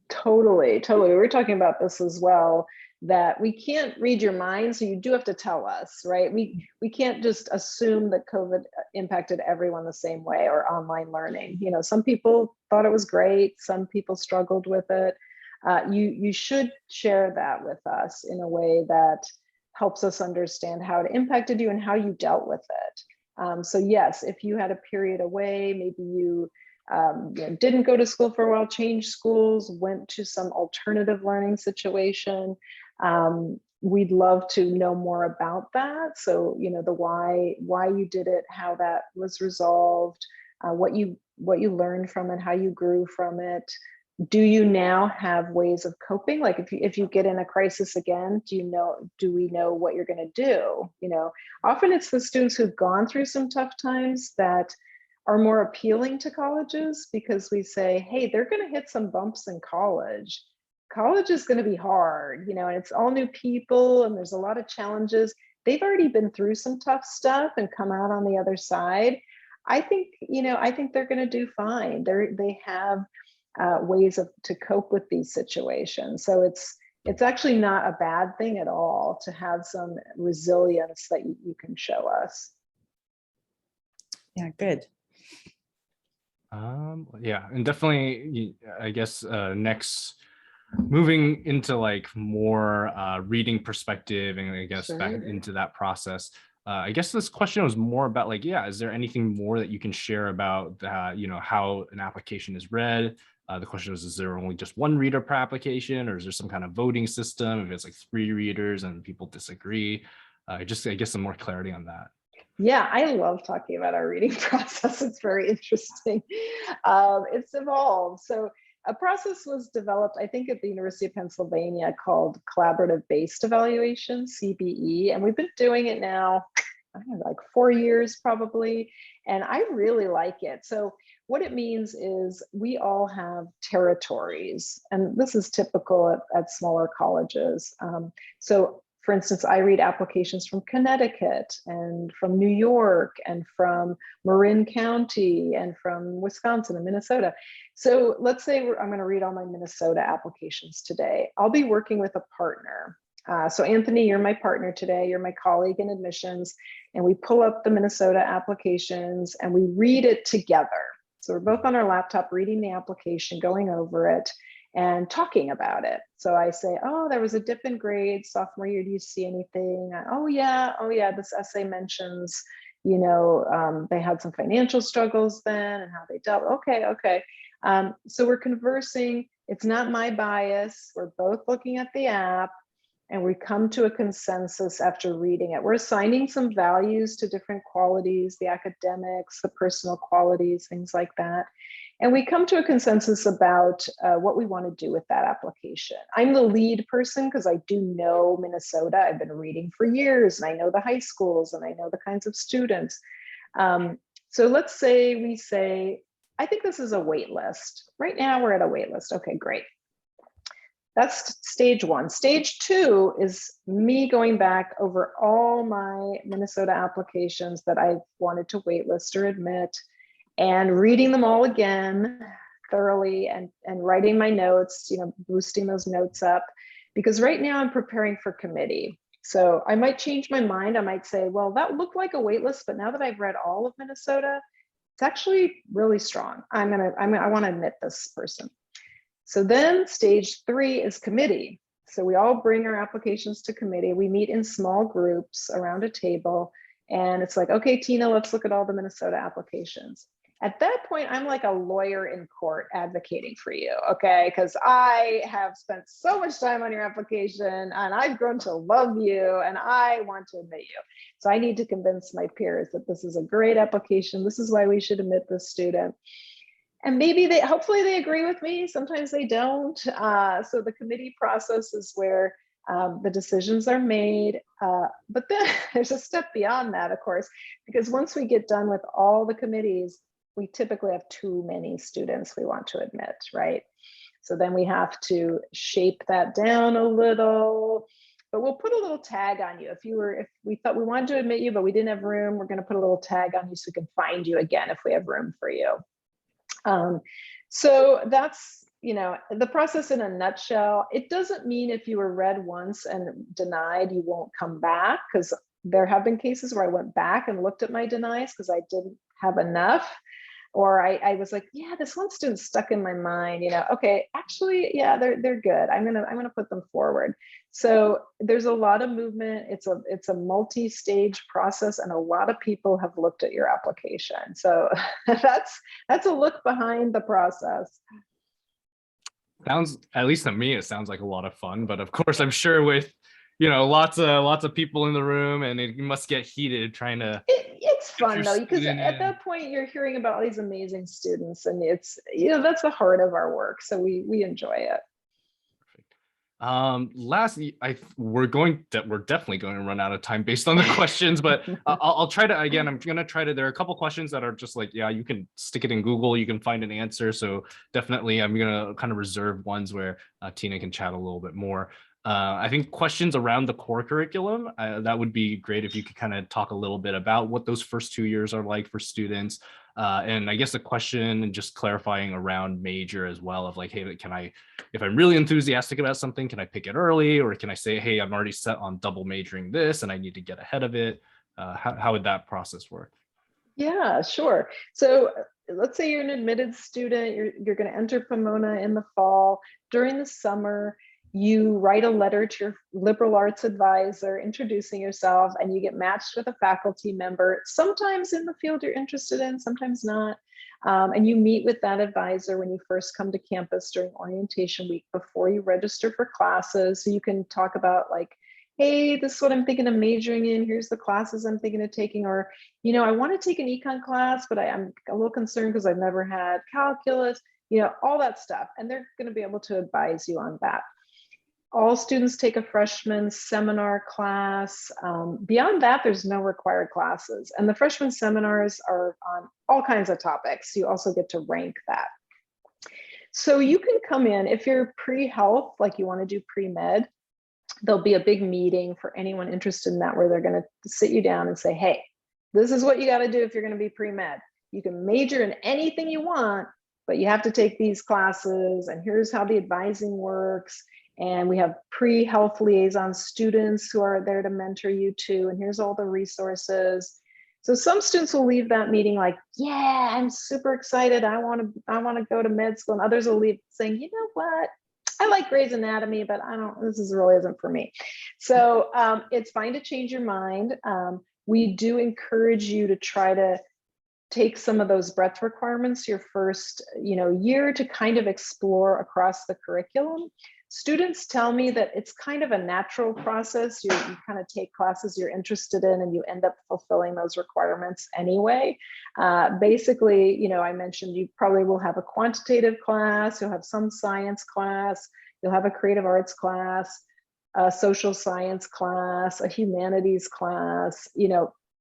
Totally. We were talking about this as well, that we can't read your mind, so you do have to tell us, right? We can't just assume that COVID impacted everyone the same way, or online learning. Some people thought it was great, some people struggled with it. You should share that with us in a way that helps us understand how it impacted you and how you dealt with it. So yes, if you had a period away, maybe you didn't go to school for a while, changed schools, went to some alternative learning situation. we'd love to know more about that. So, the why you did it, how that was resolved, what you learned from it, how you grew from it. Do you now have ways of coping? Like if you get in a crisis again, do we know what you're going to do? Often it's the students who've gone through some tough times that are more appealing to colleges, because we say, hey, they're going to hit some bumps in college. College is going to be hard, and it's all new people and there's a lot of challenges. They've already been through some tough stuff and come out on the other side. I think they're going to do fine. They have ways to cope with these situations. So it's actually not a bad thing at all to have some resilience that you can show us. Yeah, good. Yeah, and definitely, I guess next, moving into like more reading perspective, and I guess back into that process. I guess this question was more about like, yeah, is there anything more that you can share about that, how an application is read? The question was, is there only just one reader per application, or is there some kind of voting system if it's like 3 readers and people disagree? I guess some more clarity on that. Yeah, I love talking about our reading process. It's very interesting. It's evolved. So a process was developed, I think, at the University of Pennsylvania called collaborative based evaluation, CBE. And we've been doing it now, I don't know, like 4 years probably. And I really like it. So what it means is we all have territories, and this is typical at smaller colleges. So for instance, I read applications from Connecticut and from New York and from Marin County and from Wisconsin and Minnesota. So let's say I'm going to read all my Minnesota applications today. I'll be working with a partner. So Anthony, you're my partner today. You're my colleague in admissions. And we pull up the Minnesota applications and we read it together. So we're both on our laptop reading the application, going over it, and talking about it. So I say, oh, there was a dip in grades sophomore year. Do you see anything? Oh yeah, this essay mentions, they had some financial struggles then and how they dealt. Okay. So we're conversing. It's not my bias. We're both looking at the app and we come to a consensus after reading it. We're assigning some values to different qualities, the academics, the personal qualities, things like that. And we come to a consensus about what we want to do with that application. I'm the lead person because I do know Minnesota. I've been reading for years and I know the high schools and I know the kinds of students. So let's say we say, I think this is a wait list. Right now we're at a wait list. Okay, great. That's stage 1. Stage 2 is me going back over all my Minnesota applications that I've wanted to waitlist or admit, and reading them all again thoroughly and writing my notes, boosting those notes up, because right now I'm preparing for committee. So I might change my mind. I might say, well, that looked like a waitlist, but now that I've read all of Minnesota, it's actually really strong. I want to admit this person. So then stage 3 is committee. So we all bring our applications to committee. We meet in small groups around a table. And it's like, okay, Tina, let's look at all the Minnesota applications. At that point, I'm like a lawyer in court advocating for you, okay? Because I have spent so much time on your application and I've grown to love you and I want to admit you. So I need to convince my peers that this is a great application. This is why we should admit this student. And maybe hopefully they agree with me. Sometimes they don't. So the committee process is where the decisions are made. But then there's a step beyond that, of course, because once we get done with all the committees, we typically have too many students we want to admit, right? So then we have to shape that down a little, but we'll put a little tag on you. If we thought we wanted to admit you, but we didn't have room, we're going to put a little tag on you so we can find you again if we have room for you. So that's, the process in a nutshell. It doesn't mean if you were read once and denied, you won't come back, because there have been cases where I went back and looked at my denies because I didn't have enough. Or I was like, yeah, this one student stuck in my mind, okay, actually, yeah, they're good. I'm gonna put them forward. So there's a lot of movement. It's a multi-stage process, and a lot of people have looked at your application. So that's a look behind the process. Sounds, at least to me, it sounds like a lot of fun. But of course, I'm sure with lots of people in the room, and it must get heated trying to It's get your fun though, because student at in. that point you're hearing about all these amazing students, and it's, that's the heart of our work. So we enjoy it. Lastly, we're definitely going to run out of time based on the questions, but I'll try to, again, I'm going to try to, there are a couple questions that are just like, yeah, you can stick it in Google, you can find an answer. So definitely I'm going to kind of reserve ones where Tina can chat a little bit more. I think questions around the core curriculum, that would be great if you could kind of talk a little bit about what those first 2 years are like for students. And I guess the question and just clarifying around major as well, of like, hey, if I'm really enthusiastic about something, can I pick it early? Or can I say, hey, I'm already set on double majoring this and I need to get ahead of it? How would that process work? Yeah, sure. So let's say you're an admitted student, you're going to enter Pomona in the fall. During the summer, you write a letter to your liberal arts advisor introducing yourself, and you get matched with a faculty member, sometimes in the field you're interested in, sometimes not. And you meet with that advisor when you first come to campus during orientation week before you register for classes. So you can talk about like, hey, this is what I'm thinking of majoring in. Here's the classes I'm thinking of taking. Or, I want to take an econ class, but I'm a little concerned because I've never had calculus, all that stuff. And they're going to be able to advise you on that. All students take a freshman seminar class. Beyond that, there's no required classes. And the freshman seminars are on all kinds of topics. You also get to rank that. So you can come in, if you're pre-health, like you want to do pre-med, there'll be a big meeting for anyone interested in that, where they're going to sit you down and say, hey, this is what you got to do if you're going to be pre-med. You can major in anything you want, but you have to take these classes, and here's how the advising works. And we have pre-health liaison students who are there to mentor you too. And here's all the resources. So some students will leave that meeting like, yeah, I'm super excited. I want to go to med school. And others will leave saying, you know what? I like Grey's Anatomy, but this really isn't for me. So it's fine to change your mind. We do encourage you to try to take some of those breadth requirements your first year to kind of explore across the curriculum. Students tell me that it's kind of a natural process. You kind of take classes you're interested in, and you end up fulfilling those requirements anyway. Basically, I mentioned you probably will have a quantitative class, you'll have some science class, you'll have a creative arts class, a social science class, a humanities class.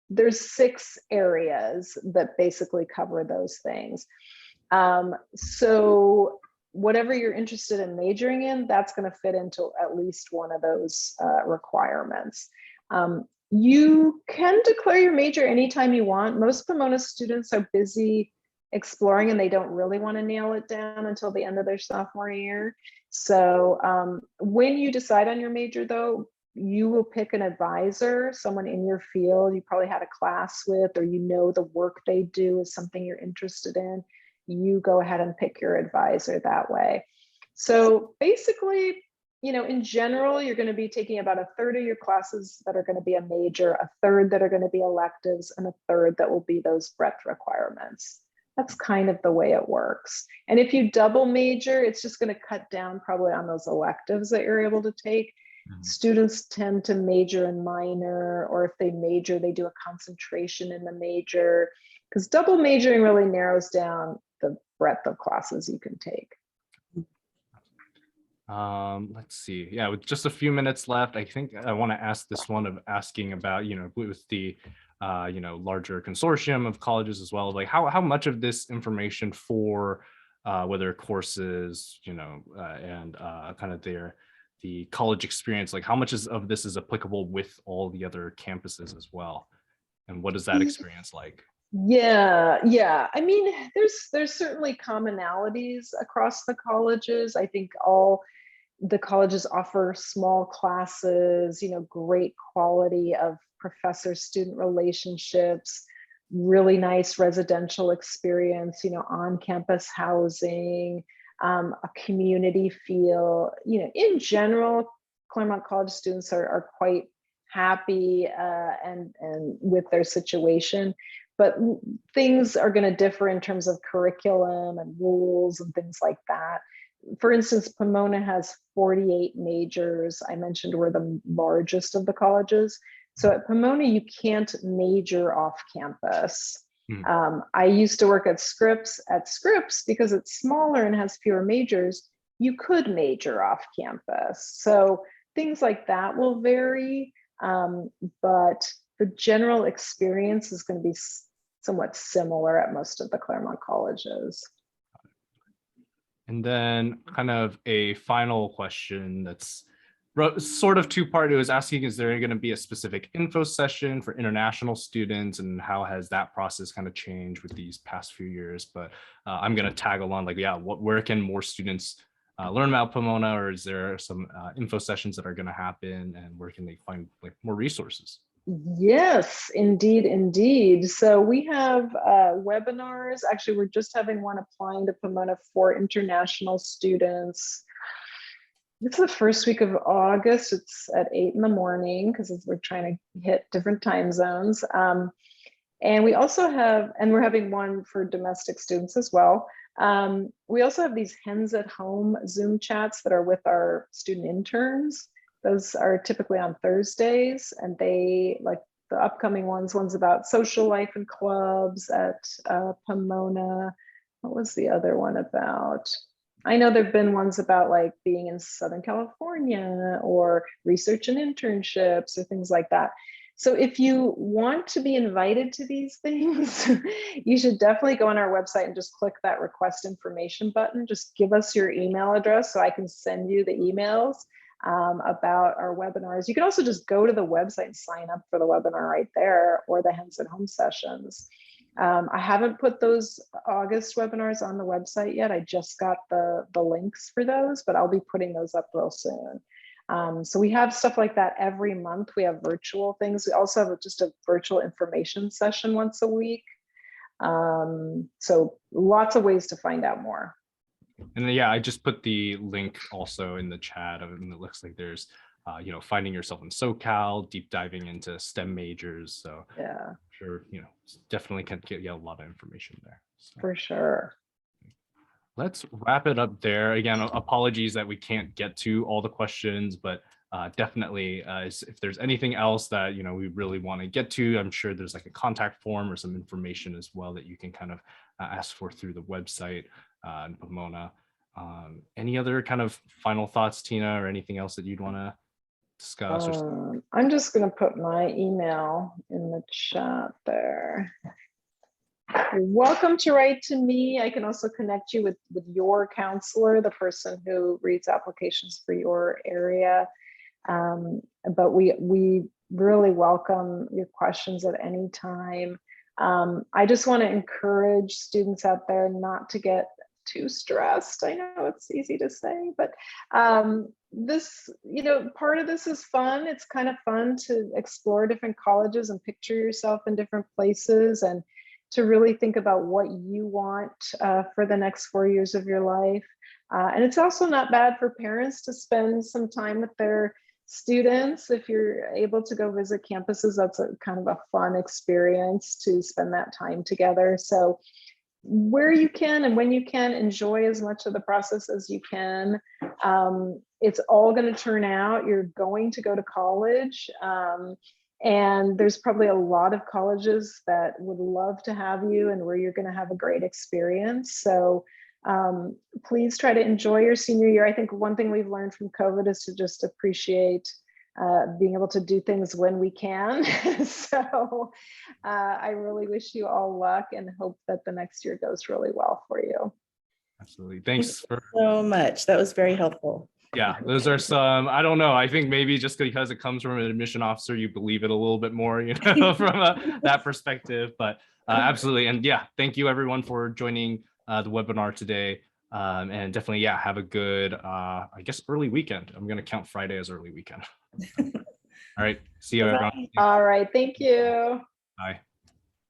There's 6 areas that basically cover those things. So whatever you're interested in majoring in, that's going to fit into at least one of those requirements. You can declare your major anytime you want. Most Pomona students are busy exploring, and they don't really want to nail it down until the end of their sophomore year. So when you decide on your major, though, you will pick an advisor, someone in your field you probably had a class with, or the work they do is something you're interested in. You go ahead and pick your advisor that way. So basically, in general, you're going to be taking about a third of your classes that are going to be a major, a third that are going to be electives, and a third that will be those breadth requirements. That's kind of the way it works. And if you double major, it's just going to cut down probably on those electives that you're able to take. Students tend to major and minor, or if they major, they do a concentration in the major, because double majoring really narrows down the breadth of classes you can take. Let's see. Yeah, with just a few minutes left, I think I want to ask this one of asking about, with the larger consortium of colleges as well, like how much of this information for whether courses, and kind of the college experience, like how much of this is applicable with all the other campuses as well, and what is that experience like? Yeah. I mean, there's certainly commonalities across the colleges. I think all the colleges offer small classes, great quality of professor-student relationships, really nice residential experience, on-campus housing, a community feel. In general, Claremont College students are quite happy and with their situation. But things are going to differ in terms of curriculum and rules and things like that. for instance, Pomona has 48 majors. I mentioned we're the largest of the colleges. So at Pomona, you can't major off campus. I used to work at Scripps. At Scripps, because it's smaller and has fewer majors, you could major off campus. So things like that will vary, but the general experience is going to be somewhat similar at most of the Claremont colleges. And then kind of a final question that's sort of two-part. It was asking, is there going to be a specific info session for international students, and how has that process kind of changed with these past few years? But I'm going to tag along, like, yeah, where can more students learn about Pomona, or is there some info sessions that are going to happen, and where can they find like more resources? Yes, indeed, indeed. So we have webinars. Actually, we're just having one applying to Pomona for international students. It's the first week of August. It's at 8 in the morning because we're trying to hit different time zones. And we also have, and we're having one for domestic students as well. We also have these Hens at Home Zoom chats that are with our student interns. Those are typically on Thursdays, and they, like the upcoming one's about social life and clubs at Pomona. What was the other one about? I know there've been ones about like being in Southern California or research and internships or things like that. So if you want to be invited to these things, you should definitely go on our website and just click that request information button. Just give us your email address so I can send you the emails about our webinars. You can also just go to the website and sign up for the webinar right there, or the Hens at Home sessions. I haven't put those August webinars on the website yet. I just got the links for those, but I'll be putting those up real soon. So we have stuff like that every month. We have virtual things. We also have just a virtual information session once a week. So lots of ways to find out more. And then, yeah, I just put the link also in the chat of it, and it looks like there's finding yourself in SoCal, deep diving into STEM majors. So yeah, I'm sure, definitely can get a lot of information there. So for sure. let's wrap it up there. Again, apologies that we can't get to all the questions, but definitely if there's anything else that we really want to get to, I'm sure there's like a contact form or some information as well that you can kind of ask for through the website in Pomona. Any other kind of final thoughts, Tina, or anything else that you'd want to discuss? I'm just going to put my email in the chat there. You're welcome to write to me. I can also connect you with your counselor, the person who reads applications for your area. But we really welcome your questions at any time. I just want to encourage students out there not to get too stressed. I know it's easy to say, but this, part of this is fun. It's kind of fun to explore different colleges and picture yourself in different places, and to really think about what you want for the next 4 years of your life. And it's also not bad for parents to spend some time with their students. If you're able to go visit campuses, that's a kind of a fun experience to spend that time together. So where you can and when you can, enjoy as much of the process as you can. It's all going to turn out. You're going to go to college. And there's probably a lot of colleges that would love to have you and where you're going to have a great experience. So please try to enjoy your senior year. I think one thing we've learned from COVID is to just appreciate being able to do things when we can. So I really wish you all luck and hope that the next year goes really well for you. Absolutely. Thanks so much. That was very helpful. Yeah, those are some, I don't know, I think maybe just because it comes from an admission officer, you believe it a little bit more, from that perspective, but absolutely. And yeah, thank you everyone for joining the webinar today. And definitely, yeah, have a good, I guess, early weekend. I'm going to count Friday as early weekend. All right. See you, everyone. All right. Thank you. Bye.